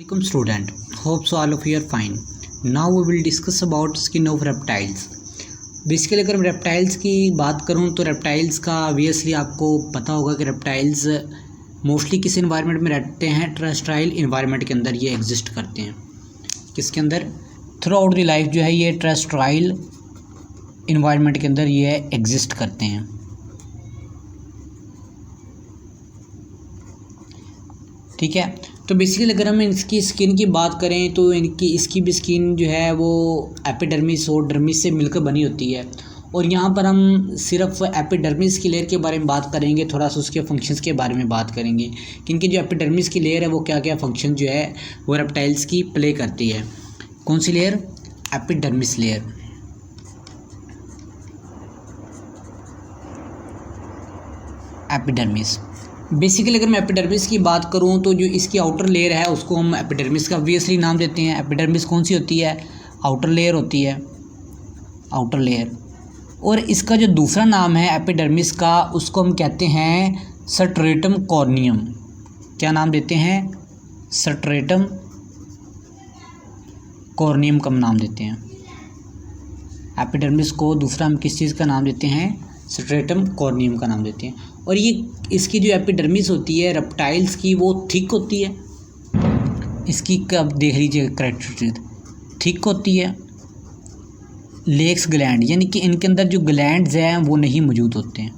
Welcome student, hopes all of you are fine. Now we will discuss about skin of reptiles. Basically अगर मैं reptiles की बात करूं तो रेप्टाइल्स का ऑब्वियसली आपको पता होगा कि रेप्टाइल्स मोस्टली किस इन्वायरमेंट में रहते हैं, टेरेस्ट्राइल इन्वायरमेंट के अंदर ये एग्जिस्ट करते हैं। किसके अंदर? थ्रू आउट द लाइफ जो है ये टेरेस्ट्राइल इन्वायरमेंट के अंदर ये एग्जिस्ट करते हैं। ठीक है, तो बेसिकली अगर हम इसकी स्किन की बात करें तो इसकी भी स्किन जो है वो एपिडर्मिस और डर्मिस से मिलकर बनी होती है। और यहाँ पर हम सिर्फ एपिडर्मिस की लेयर के बारे में बात करेंगे, थोड़ा सा उसके फंक्शंस के बारे में बात करेंगे कि इनकी जो एपिडर्मिस की लेयर है वो क्या क्या फंक्शन जो है वो रेप्टाइल्स की प्ले करती है। कौन सी layer? Epidermis layer. Epidermis basically अगर मैं एपिडर्मिस की बात करूं तो जो इसकी आउटर लेयर है उसको हम एपिडर्मिस का ऑब्वियसली नाम देते हैं। एपिडर्मिस कौन सी होती है? आउटर लेयर होती है, आउटर लेयर। और इसका जो दूसरा नाम है एपिडर्मिस का उसको हम कहते हैं स्ट्रेटम कॉर्नियम। क्या नाम देते हैं? स्ट्रेटम कॉर्नियम का नाम देते हैं। एपिडर्मिस को दूसरा हम किस चीज़ का नाम देते हैं? स्ट्रेटम कॉर्नियम का नाम देते हैं। और ये इसकी जो एपिडर्मिस होती है रेप्टाइल्स की वो थिक होती है। इसकी कब देख लीजिए कैरेक्टरिस्टिक, थिक होती है। लेक्स ग्लैंड यानी कि इनके अंदर जो ग्लैंड्स हैं वो नहीं मौजूद होते हैं,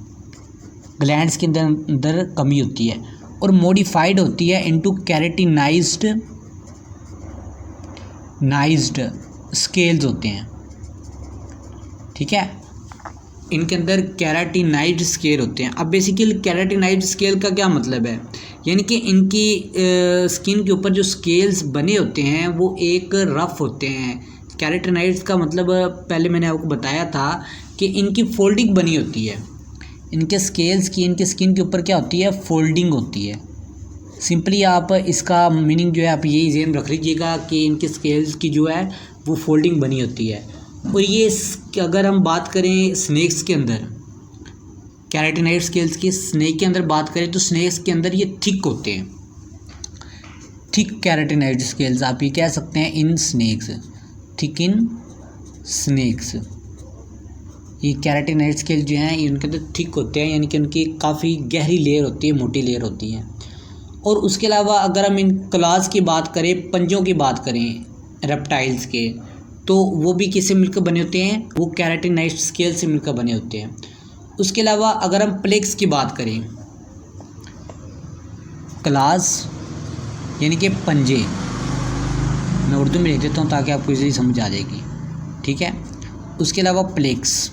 ग्लैंड्स के अंदर कमी होती है। और मॉडिफाइड होती है इनटू कैरेटिनाइज्ड स्केल्स होते हैं। ठीक है, इनके अंदर कैराटिनाइज्ड स्केल होते हैं। अब बेसिकली कैराटिनाइज्ड स्केल का क्या मतलब है? यानी कि इनकी स्किन के ऊपर जो स्केल्स बने होते हैं वो एक रफ होते हैं। कैराटिनाइज्ड का मतलब पहले मैंने आपको बताया था कि इनकी फोल्डिंग बनी होती है। इनके स्केल्स की इनके स्किन के ऊपर क्या होती है? फोल्डिंग होती है। सिंपली आप इसका मीनिंग जो है आप यही ज़हन रख लीजिएगा कि इनके स्केल्स की जो है वो फोल्डिंग बनी होती है। और ये अगर हम बात करें स्नेक्स के अंदर, कैराटिनाइड स्केल्स की स्नेक के अंदर बात करें तो स्नेक्स के अंदर ये थिक होते हैं। थिक कैराटिनाइड स्केल्स आप ये कह सकते हैं इन स्नेक्स, थिक इन स्नेक्स। ये कैराटिनाइड स्केल जो हैं उनके अंदर थिक होते हैं, यानी कि उनकी काफ़ी गहरी लेयर होती है, मोटी लेयर होती है। और उसके अलावा अगर हम इन क्लॉज की बात करें, पंजों की बात करें रेप्टाइल्स के, तो वो भी किससे मिलकर बने होते हैं? वो कैराटिनाइज्ड स्केल से मिलकर बने होते हैं। उसके अलावा अगर हम प्लेक्स की बात करें, क्लास यानी कि पंजे, मैं उर्दू में लिख देता हूँ ताकि आपको इजीली समझ आ जाएगी। ठीक है, उसके अलावा प्लेक्स।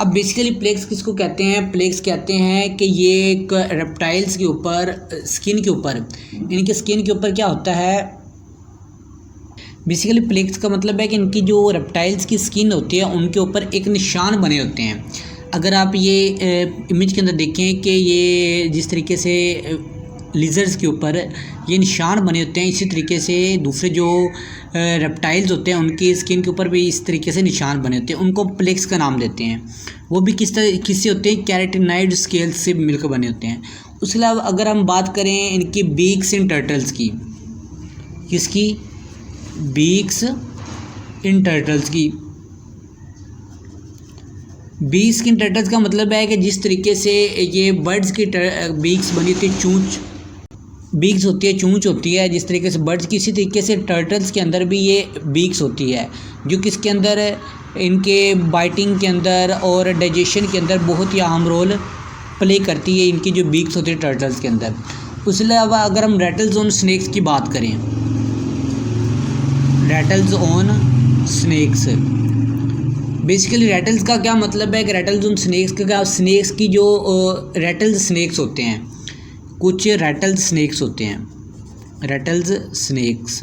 अब बेसिकली प्लेक्स किसको कहते हैं? प्लेक्स कहते हैं कि ये एक रेप्टाइल्स के ऊपर स्किन के ऊपर, इनके स्किन के ऊपर क्या होता है? बेसिकली प्लेक्स का मतलब है कि इनकी जो रेप्टाइल्स की स्किन होती है उनके ऊपर एक निशान बने होते हैं। अगर आप ये इमेज के अंदर देखें कि ये जिस तरीके से लिजर्ड्स के ऊपर ये निशान बने होते हैं, इसी तरीके से दूसरे जो रेप्टाइल्स होते हैं उनकी स्किन के ऊपर भी इस तरीके से निशान बने होते हैं। उनको प्लेक्स का नाम देते हैं। वो भी किससे होते हैं? कैराटिनाइड स्केल्स से मिलकर बने होते हैं। उसके अलावा अगर हम बात करें इनकी बीक्स इन टर्टल्स की, किसकी? बीक्स इन टर्टल्स की। बीक्स इन टर्टल्स का मतलब है कि जिस तरीके से ये बर्ड्स की बीक्स बनी होती है, चूंच बीक्स होती है, चूंच होती है जिस तरीके से बर्ड्स की, इसी तरीके से टर्टल्स के अंदर भी ये बीक्स होती है, जो किसके अंदर? इनके बाइटिंग के अंदर और डाइजेशन के अंदर बहुत ही अहम रोल प्ले करती है इनकी जो बीक्स होती है टर्टल्स के अंदर। उसके अलावा अगर हम रैटल्स ऑन स्नेक्स की बात करें, rattles on snakes, basically rattles का क्या मतलब है कि रैटल्स ऑन स्नेक्स का क्या? स्नेक्स की जो रैटल्स स्नेक्स होते हैं, कुछ रैटल्स स्नेक्स होते हैं, रैटल्स स्नेक्स।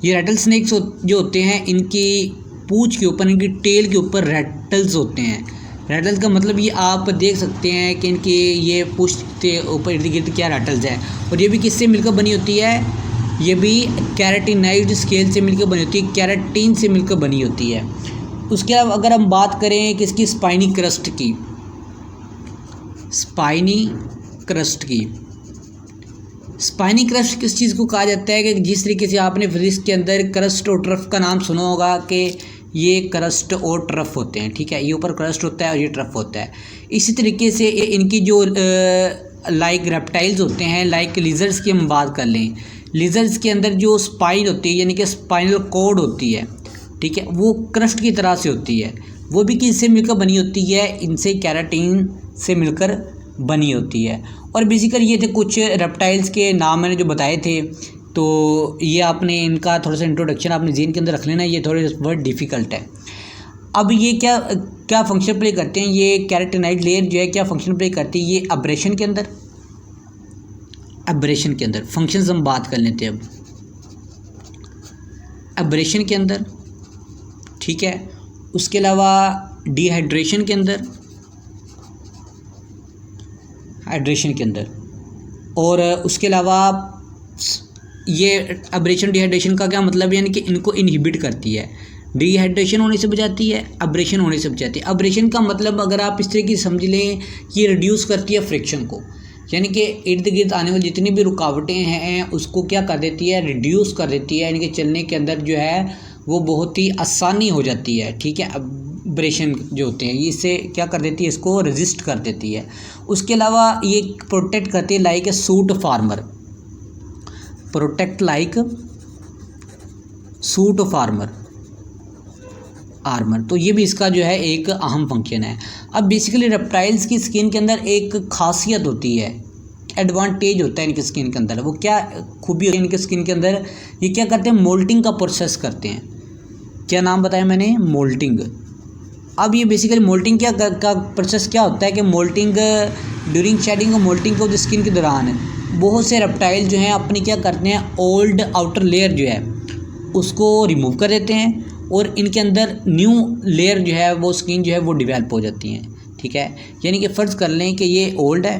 ये रैटल स्नेक्स जो होते हैं इनकी पूंछ के ऊपर, इनकी टेल के ऊपर रैटल्स होते हैं। रैटल्स का मतलब ये आप देख सकते हैं कि इनकी ये पूंछ के ऊपर इर्द गिर्द क्या रैटल्स है। और ये भी किससे मिलकर बनी होती है? ये भी कैराटिनाइज्ड स्केल से मिलकर बनी होती है, कैराटिन से मिलकर बनी होती है। उसके अलावा अगर हम बात करें किसकी? स्पाइनी क्रस्ट की, स्पाइनी क्रस्ट की। स्पाइनी क्रस्ट किस चीज़ को कहा जाता है कि जिस तरीके से आपने फिजिक्स के अंदर क्रस्ट और ट्रफ का नाम सुना होगा कि ये क्रस्ट और ट्रफ होते हैं, ठीक है, ये ऊपर क्रस्ट होता है और ये ट्रफ होता है। इसी तरीके से इनकी जो लाइक रेप्टाइल्स होते हैं, लाइक लिजर्ड्स की हम बात कर लें, लिजर्ड्स के अंदर जो स्पाइन होती है यानी कि स्पाइनल कॉर्ड होती है, ठीक है, वो क्रस्ट की तरह से होती है। वो भी किससे मिलकर बनी होती है, इनसे केराटिन से मिलकर बनी होती है। और बेसिकली ये थे कुछ रेप्टाइल्स के नाम मैंने जो बताए थे, तो ये आपने इनका थोड़ा सा इंट्रोडक्शन आपने ज़हन के अंदर रख लेना, ये थोड़े वर्ड डिफ़िकल्ट है। अब ये क्या फंक्शन प्ले करते हैं, ये केराटिनाइड लेयर जो है क्या फंक्शन प्ले करती है, ये अब्रेशन के अंदर फंक्शंस हम बात कर लेते हैं। अब अब्रेशन के अंदर, ठीक है, उसके अलावा डिहाइड्रेशन के अंदर, हाइड्रेशन के अंदर, और उसके अलावा ये अब्रेशन डिहाइड्रेशन का क्या मतलब है, यानी कि इनको इनहिबिट करती है। डिहाइड्रेशन होने से बचाती है, अब्रेशन होने से बचाती है। अब्रेशन का मतलब अगर आप इस तरीके से समझ लें, ये रिड्यूस करती है फ्रिक्शन को, यानी कि इर्द गिर्द आने वाली जितनी भी रुकावटें हैं उसको क्या कर देती है, रिड्यूस कर देती है, यानी कि चलने के अंदर जो है वो बहुत ही आसानी हो जाती है, ठीक है। अब्रेशन जो होते हैं ये इससे क्या कर देती है, इसको रेजिस्ट कर देती है। उसके अलावा ये प्रोटेक्ट करती है like a suit farmer, protect like suit of armour, तो ये भी इसका जो है एक अहम फंक्शन है। अब बेसिकली रेप्टाइल्स की स्किन के अंदर एक खासियत होती है, एडवांटेज होता है इनकी स्किन के अंदर। वो क्या खूबी होती है इनके स्किन के अंदर, ये क्या करते हैं, मोल्टिंग का प्रोसेस करते हैं। क्या नाम बताया मैंने, मोल्टिंग। अब ये बेसिकली मोल्टिंग का प्रोसेस क्या होता है कि मोल्टिंग ड्यूरिंग शेडिंग और मोल्टिंग ऑफ द स्किन के दौरान बहुत से रेप्टाइल जो हैं अपनी क्या करते हैं, ओल्ड आउटर लेयर जो है उसको रिमूव कर देते हैं और इनके अंदर न्यू लेयर जो है वो स्किन जो है वो डिवेल्प हो जाती है, ठीक है। यानी कि फ़र्ज़ कर लें कि ये ओल्ड है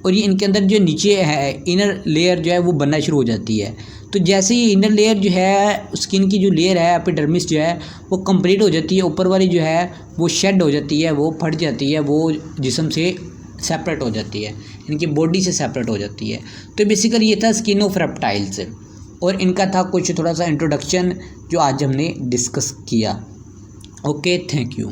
और ये इनके अंदर जो नीचे है इनर लेयर जो है वो बनना शुरू हो जाती है। तो जैसे ही इनर लेयर जो है स्किन की जो लेयर है एपिडर्मिस जो है वो कंप्लीट हो जाती है, ऊपर वाली जो है वो शेड हो जाती है, वो फट जाती है, वो जिस्म से सेपरेट हो जाती है, इनकी बॉडी से सेपरेट हो जाती है। तो बेसिकली ये था स्किन ऑफ रेप्टाइल्स और इनका था कुछ थोड़ा सा इंट्रोडक्शन जो आज हमने डिस्कस किया। Okay, thank you.